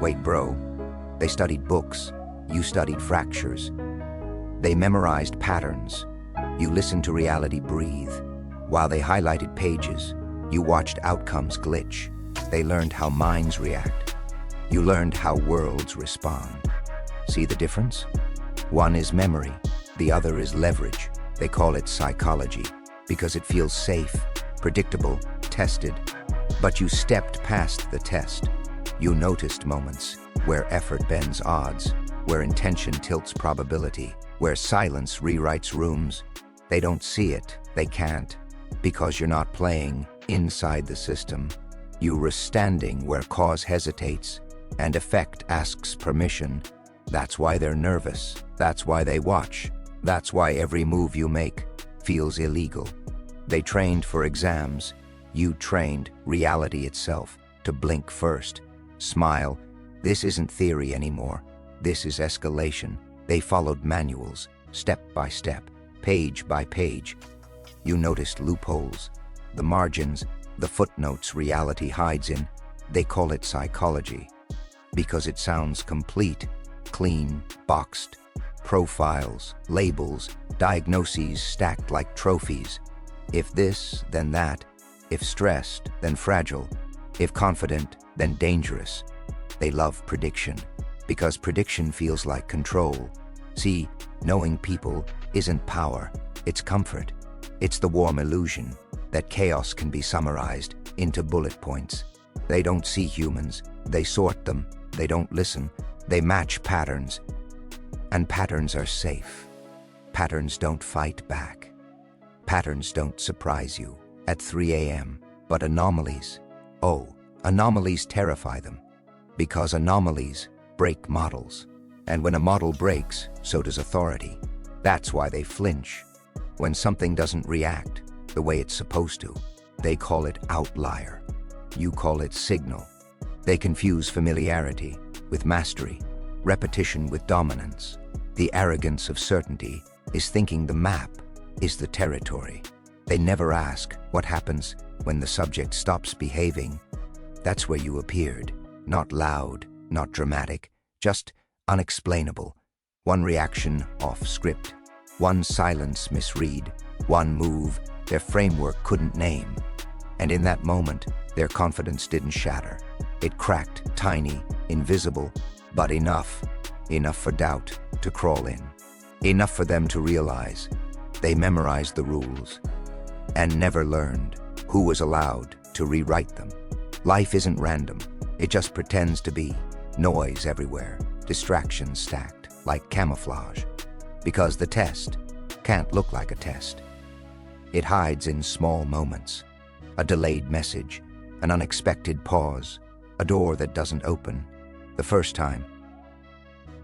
Wait, bro. They studied books. You studied fractures. They memorized patterns. You listened to reality breathe. While they highlighted pages, you watched outcomes glitch. They learned how minds react. You learned how worlds respond. See the difference? One is memory, the other is leverage. They call it psychology because it feels safe, predictable, tested. But you stepped past the test. You noticed moments where effort bends odds, where intention tilts probability, where silence rewrites rooms. They don't see it, they can't, because you're not playing inside the system. You were standing where cause hesitates and effect asks permission. That's why they're nervous. That's why they watch. That's why every move you make feels illegal. They trained for exams. You trained reality itself to blink first, smile. This isn't theory anymore. This is escalation. They followed manuals, step by step, page by page. You noticed loopholes, the margins, the footnotes reality hides in. They call it psychology because it sounds complete, clean, boxed. Profiles, labels, diagnoses stacked like trophies. If this, then that. If stressed, then fragile. If confident, then dangerous. They love prediction because prediction feels like control. See, knowing people isn't power, it's comfort. It's the warm illusion that chaos can be summarized into bullet points. They don't see humans, they sort them, they don't listen, they match patterns. And patterns are safe. Patterns don't fight back. Patterns don't surprise you at 3 a.m. But anomalies, anomalies terrify them. Because anomalies break models. And when a model breaks, so does authority. That's why they flinch. When something doesn't react the way it's supposed to, they call it outlier. You call it signal. They confuse familiarity with mastery, repetition with dominance. The arrogance of certainty is thinking the map is the territory. They never ask what happens when the subject stops behaving. That's where you appeared. Not loud, not dramatic, just unexplainable. One reaction off script, one silence misread, one move their framework couldn't name. And in that moment, their confidence didn't shatter. It cracked, tiny, invisible, but enough for doubt to crawl in. Enough for them to realize they memorized the rules and never learned who was allowed to rewrite them. Life isn't random. It just pretends to be. Noise everywhere, distractions stacked like camouflage. Because the test can't look like a test. It hides in small moments. A delayed message, an unexpected pause, a door that doesn't open the first time.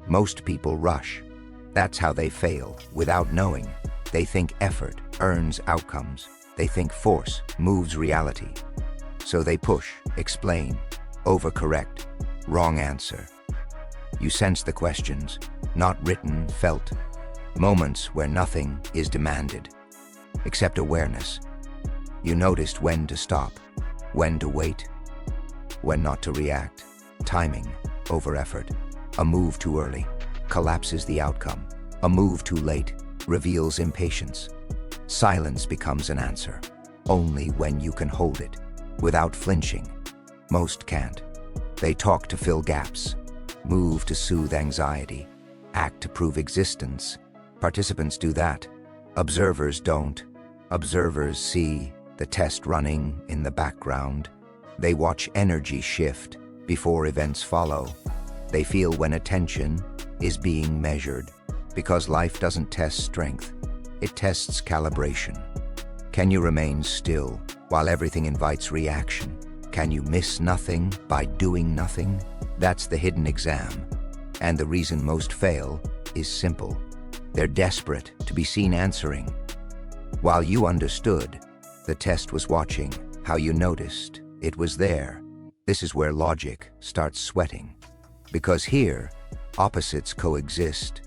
Most people rush. That's how they fail, without knowing. They think effort earns outcomes. They think force moves reality. So they push, explain, overcorrect, wrong answer. You sense the questions, not written, felt. Moments where nothing is demanded, except awareness. You noticed when to stop, when to wait, when not to react. Timing over effort. A move too early collapses the outcome. A move too late reveals impatience. Silence becomes an answer, only when you can hold it, without flinching. Most can't. They talk to fill gaps, move to soothe anxiety, act to prove existence. Participants do that. Observers don't. Observers see the test running in the background. They watch energy shift before events follow. They feel when attention is being measured, because life doesn't test strength, it tests calibration. Can you remain still while everything invites reaction? Can you miss nothing by doing nothing? That's the hidden exam. And the reason most fail is simple. They're desperate to be seen answering. While you understood, the test was watching. How you noticed, it was there. This is where logic starts sweating. Because here, opposites coexist.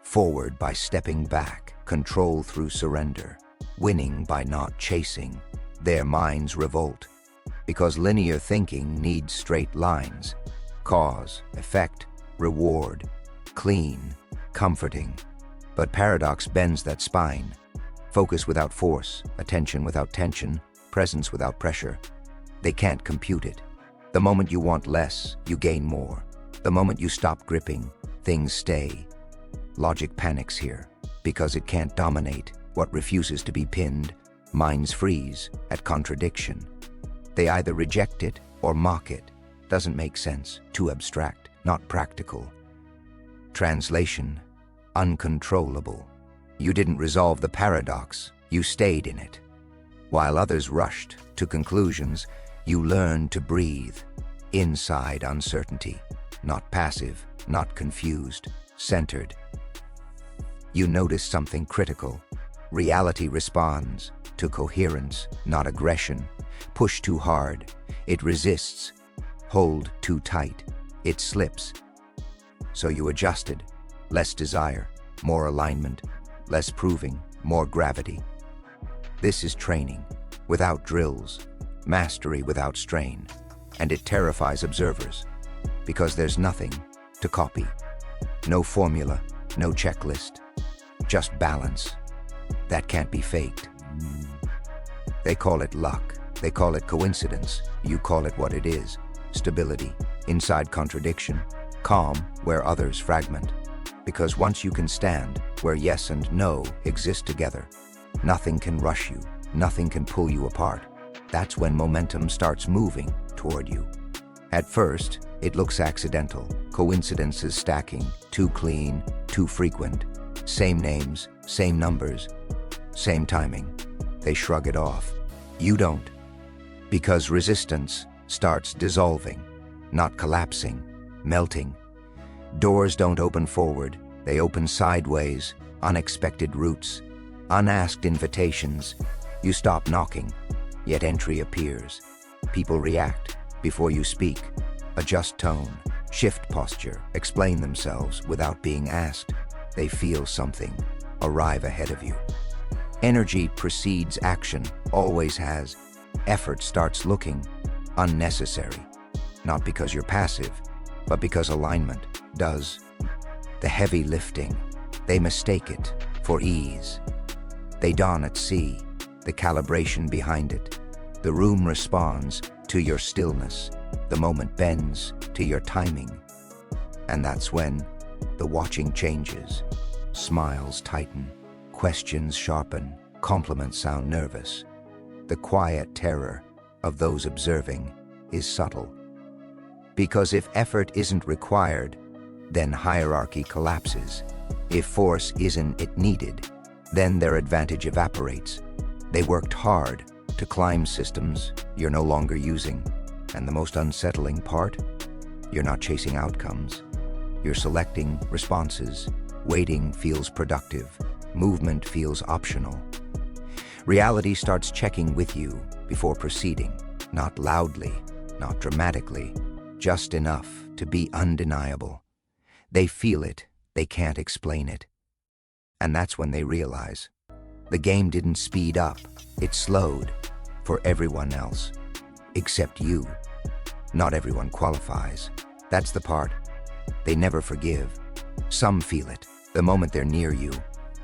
Forward by stepping back, control through surrender, winning by not chasing. Their minds revolt. Because linear thinking needs straight lines. Cause, effect, reward, clean, comforting. But paradox bends that spine. Focus without force, attention without tension, presence without pressure. They can't compute it. The moment you want less, you gain more. The moment you stop gripping, things stay. Logic panics here, because it can't dominate what refuses to be pinned. Minds freeze at contradiction. They either reject it or mock it. Doesn't make sense, too abstract, not practical. Translation, uncontrollable. You didn't resolve the paradox, you stayed in it. While others rushed to conclusions, you learned to breathe inside uncertainty, not passive, not confused, centered. You notice something critical. Reality responds to coherence, not aggression. Push too hard, it resists. Hold too tight, it slips. So you adjusted. Less desire, more alignment. Less proving, more gravity. This is training, without drills. Mastery without strain. And it terrifies observers, because there's nothing to copy. No formula, no checklist. Just balance. That can't be faked. They call it luck. They call it coincidence. You call it what it is. Stability, inside contradiction. Calm where others fragment. Because once you can stand where yes and no exist together, nothing can rush you, nothing can pull you apart. That's when momentum starts moving toward you. At first, it looks accidental. Coincidences stacking, too clean, too frequent. Same names, same numbers, same timing. They shrug it off. You don't. Because resistance starts dissolving, not collapsing, melting. Doors don't open forward, they open sideways, unexpected routes, unasked invitations. You stop knocking, yet entry appears. People react before you speak, adjust tone, shift posture, explain themselves without being asked. They feel something, arrive ahead of you. Energy precedes action, always has. Effort starts looking unnecessary, not because you're passive, but because alignment does. The heavy lifting, they mistake it for ease. They dawn at sea, the calibration behind it. The room responds to your stillness. The moment bends to your timing. And that's when the watching changes. Smiles tighten, questions sharpen, compliments sound nervous. The quiet terror of those observing is subtle. Because if effort isn't required, then hierarchy collapses. If force isn't needed, then their advantage evaporates. They worked hard to climb systems you're no longer using. And the most unsettling part? You're not chasing outcomes. You're selecting responses. Waiting feels productive. Movement feels optional. Reality starts checking with you before proceeding. Not loudly, not dramatically, just enough to be undeniable. They feel it, they can't explain it. And that's when they realize the game didn't speed up, it slowed for everyone else, except you. Not everyone qualifies. That's the part they never forgive. Some feel it the moment they're near you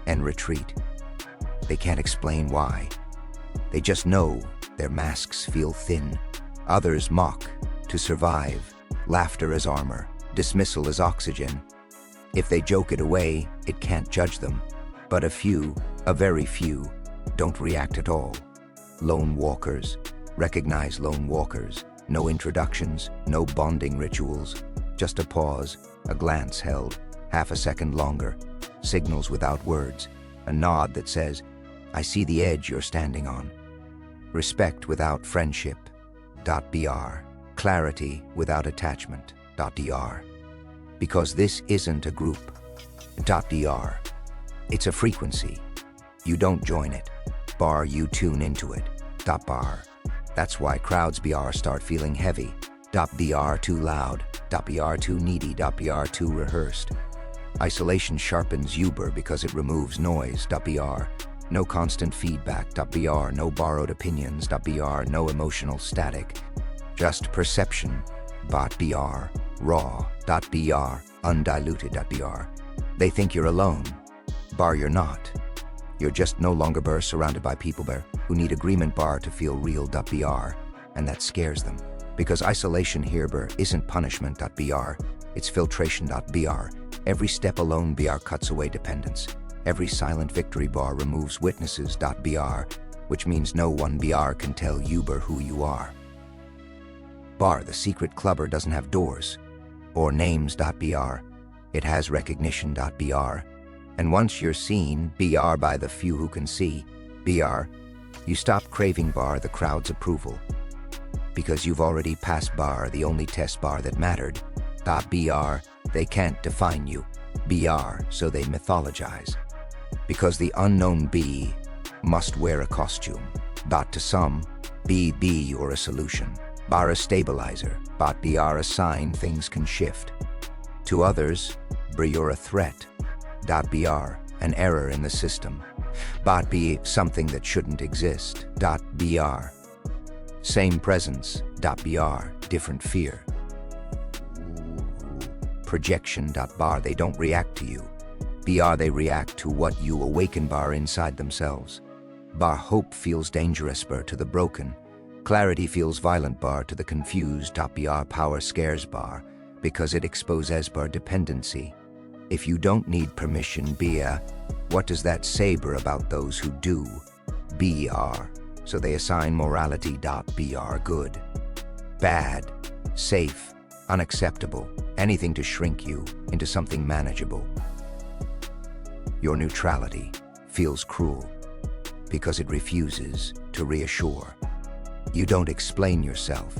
and retreat. They can't explain why. They just know their masks feel thin. Others mock to survive, laughter as armor, dismissal as oxygen. If they joke it away, it can't judge them. But a few, a very few, don't react at all. Lone walkers, recognize lone walkers. No introductions, no bonding rituals. Just a pause, a glance held, half a second longer. Signals without words, a nod that says, I see the edge you're standing on. Respect without friendship. .br. Clarity without attachment. .dr. Because this isn't a group. .dr. It's a frequency. You don't join it. Bar, you tune into it. .bar. That's why crowds BR start feeling heavy. .br too loud. .br too needy. .br too rehearsed. Isolation sharpens Uber because it removes noise. .br. No constant feedback. .br. No borrowed opinions. .br. No emotional static. Just perception. .br. raw.br, undiluted.br. They think you're alone. Bar, you're not. You're just no longer bar surrounded by people bar who need agreement bar to feel real.br, and that scares them. Because isolation here bar isn't punishment.br, it's filtration.br. Every step alone br cuts away dependence. Every silent victory bar removes witnesses.br, which means no one br can tell you bar who you are. Bar, the secret clubber doesn't have doors or names.br. It has recognition.br. And once you're seen, br by the few who can see, br, you stop craving bar the crowd's approval. Because you've already passed bar the only test bar that mattered. Br, they can't define you. Br, so they mythologize. Because the unknown B must wear a costume. To some, be or a solution. Bar a stabilizer. Br a sign things can shift. To others, you're a threat. Br, an error in the system. Be something that shouldn't exist. Br, same presence. Br, different fear. Projection. Bar, they don't react to you. Br, they react to what you awaken bar inside themselves. Bar, hope feels dangerous bar to the broken. Clarity feels violent bar to the confused. Br, power scares bar because it exposes bar dependency. If you don't need permission, br, what does that say bar about those who do? Br, so they assign morality. Br, good, bad, safe, unacceptable, anything to shrink you into something manageable. Your neutrality feels cruel because it refuses to reassure. You don't explain yourself.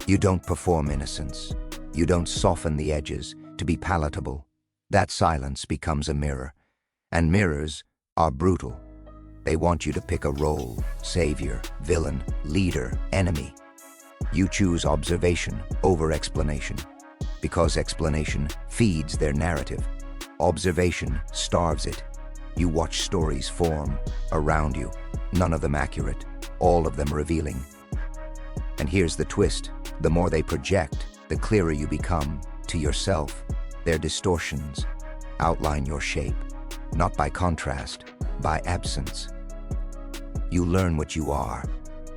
You don't perform innocence. You don't soften the edges to be palatable. That silence becomes a mirror, and mirrors are brutal. They want you to pick a role: savior, villain, leader, enemy. You choose observation over explanation, because explanation feeds their narrative. Observation starves it. You watch stories form around you, none of them accurate, all of them revealing. And here's the twist: the more they project, the clearer you become to yourself. Their distortions outline your shape, not by contrast, by absence. You learn what you are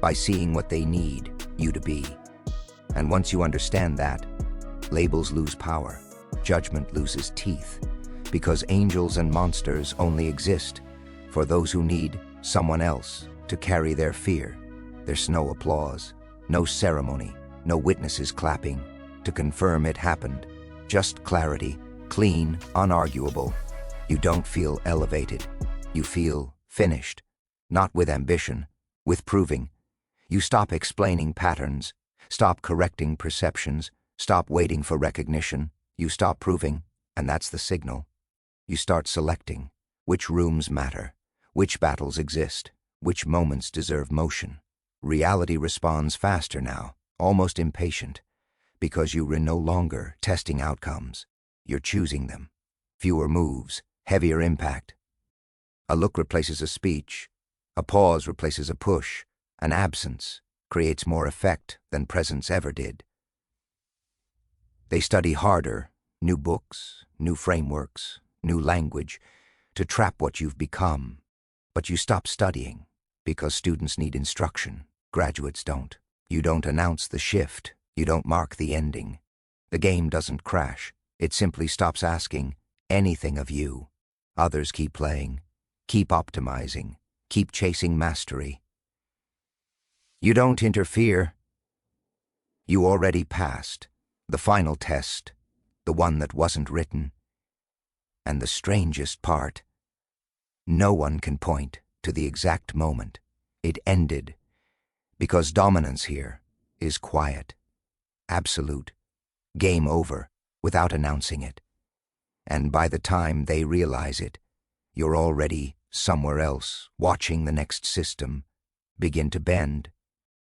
by seeing what they need you to be. And once you understand that, labels lose power, judgment loses teeth, because angels and monsters only exist for those who need someone else to carry their fear. There's no applause, no ceremony, no witnesses clapping to confirm it happened. Just clarity, clean, unarguable. You don't feel elevated. You feel finished. Not with ambition, with proving. You stop explaining patterns, stop correcting perceptions, stop waiting for recognition. You stop proving, and that's the signal. You start selecting which rooms matter, which battles exist, which moments deserve motion. Reality responds faster now, almost impatient, because you are no longer testing outcomes. You're choosing them. Fewer moves, heavier impact. A look replaces a speech. A pause replaces a push. An absence creates more effect than presence ever did. They study harder, new books, new frameworks, new language, to trap what you've become. But you stop studying because students need instruction. Graduates don't. You don't announce the shift. You don't mark the ending. The game doesn't crash. It simply stops asking anything of you. Others keep playing, keep optimizing, keep chasing mastery. You don't interfere. You already passed the final test, the one that wasn't written. And the strangest part, no one can point to the exact moment it ended, because dominance here is quiet, absolute, game over, without announcing it. And by the time they realize it, you're already somewhere else, watching the next system begin to bend.